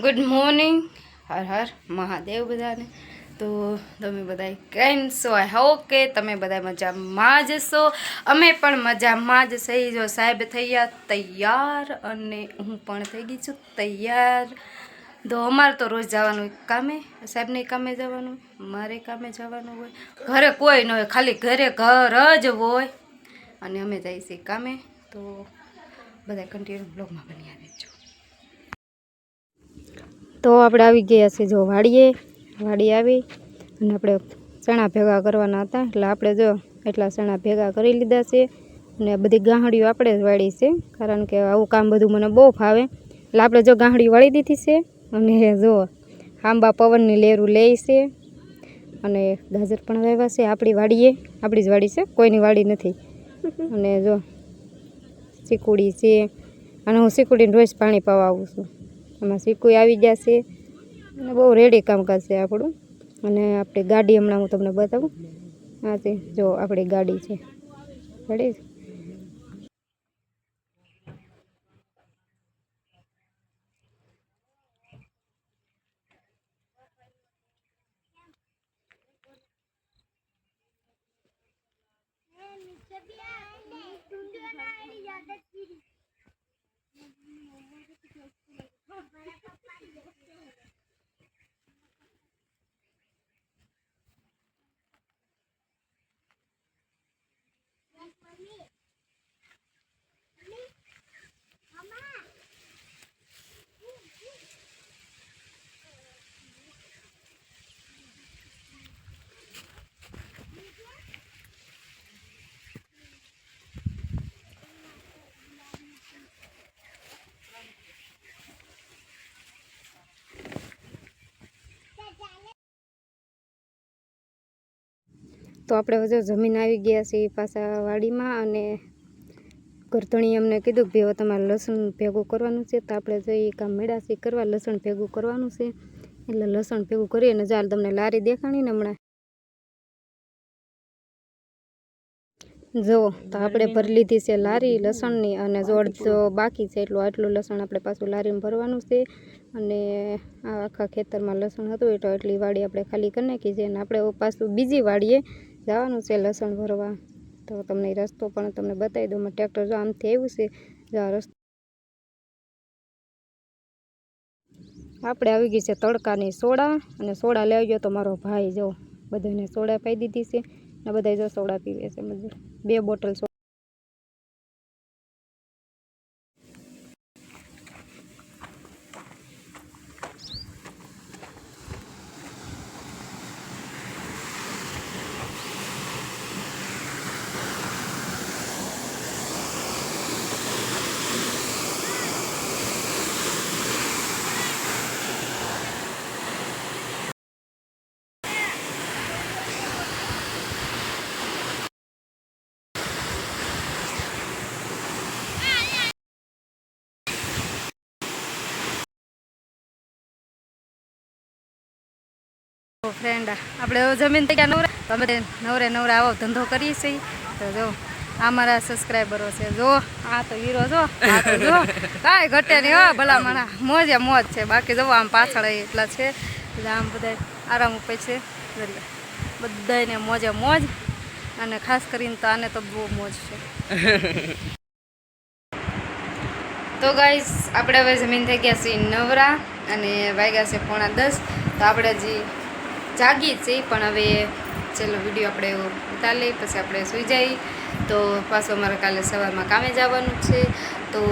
Good morning. Har Har Mahadev બધાને. તો તમે બધા કેમ છો? આઈ હોપ કે તમે બધા મજામાં જ છો. અમે પણ મજામાં જ સહી. જો સાહેબ થઈ ગયા તૈયાર અને હું પણ થઈ ગઈ છું તૈયાર. તો અમારે તો રોજ જવાનું હોય કામે, સાહેબને કામે જવાનું, મારે કામે જવાનું હોય, ઘરે કોઈ ન હોય, ખાલી ઘર જ હોય અને અમે જઈએ છીએ કામે. તો બધા કન્ટિન્યુ બ્લોગમાં બની આવે છો. તો આપણે આવી ગયા છીએ જો વાડી આવી અને આપણે ચણા ભેગા કરવાના હતા, એટલે આપણે જો એટલા ચણા ભેગા કરી લીધા છે. અને બધી ગાંહડીઓ આપણે જ વાળી છે, કારણ કે આવું કામ બધું મને બહુ ફાવે. એટલે આપણે જો ગાંહડી વાળી દીધી છે. અને જો આંબા પવનની લેરું લે છે અને ગાજર પણ વાવ્યા છે આપણી જ વાડી છે, કોઈની વાડી નથી. અને જો ચીકુડી છે, અને હું ચીકુડીને રોજ પાણી પાવા આવું છું. એમાં ચીકુઈ આવી ગયા છે અને બહુ રેડી કામકાજ છે આપણું. અને આપણી ગાડી હમણાં હું તમને બતાવું. હા તે જો આપણી ગાડી છે રેડી. તો આપણે હજુ જમીન આવી ગયા છીએ પાછા વાડીમાં. અને ગરધણીએ અમને કીધું કે હવે તમારે લસણ ભેગું કરવાનું છે. તો આપણે જો એ કામ મેળા છે કરવા, લસણ ભેગું કરવાનું છે. એટલે લસણ ભેગું કરી અને ચાલ તમને લારી દેખાણીને હમણાં જો. તો આપણે ભરી લીધી છે લારી લસણની, અને જો અડધો બાકી છે આટલું લસણ આપણે પાછું લારીમાં ભરવાનું છે. અને આ આખા ખેતરમાં લસણ હતું એટલે એટલી વાડી આપણે ખાલી કરી નાખી છે. અને આપણે પાછું બીજી વાડીએ જવાનું છે લસણ ભરવા. તો તમને રસ્તો પણ તમને બતાવી દઉં. ટ્રેક્ટર જો આમથી આવ્યું છે. જો આ રસ્તો આપણે આવી ગઈ છે તડકાની સોડા. અને સોડા લેવા ગયો તો મારો ભાઈ જો બધાને સોડા પાઈ દીધી છે. અને બધા જો સોડા પીવે છે, બધું 2 બોટલ સોડા. ફ્રેન્ડ આપણે જમીન થઈ ગયા નવરા. તમે નવરે આવો ધંધો કરીએ છીએ. તો જો આ મારા સબસ્ક્રાઈબરો છે. જો આ તો હીરો જો, આ તો જો કાંઈ ઘટે નહીં હો ભલા માણા. મોજે મોજ છે. બાકી જો આમ પાછળ એટલા છે, એટલે આમ બધા આરામ ઉપર છે. એટલે બધાને મોજે મોજ. અને ખાસ કરીને તો આને તો બહુ મોજ છે. તો ગાઈસ આપણે હવે જમીન થઈ ગયા છીએ નવરા. અને વાગ્યા છે 9:45. તો આપણે હજી જાગી છીએ, પણ હવે ચલો વિડીયો આપણે ઉતારી લઈએ, પછી આપણે સૂઈ જઈએ. તો પાછું અમારે કાલે સવારમાં કામે જવાનું છે. તો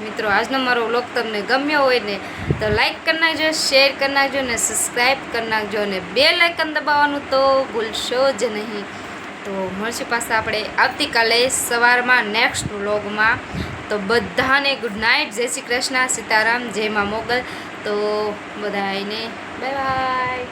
મિત્રો આજનો મારો વ્લોગ તમને ગમ્યો હોય ને તો લાઈક કરી નાખજો, શેર કરી નાખજો ને સબસ્ક્રાઈબ કરી નાખજો. અને બેલ આઇકન દબાવવાનું તો ભૂલશો જ નહીં. તો મળશું પાછા આપણે આવતીકાલે સવારમાં નેક્સ્ટ વ્લોગમાં. તો બધાને ગુડ નાઇટ, જય શ્રી કૃષ્ણ, સીતારામ, જય મા મોગલ. તો બધાને બાય બાય.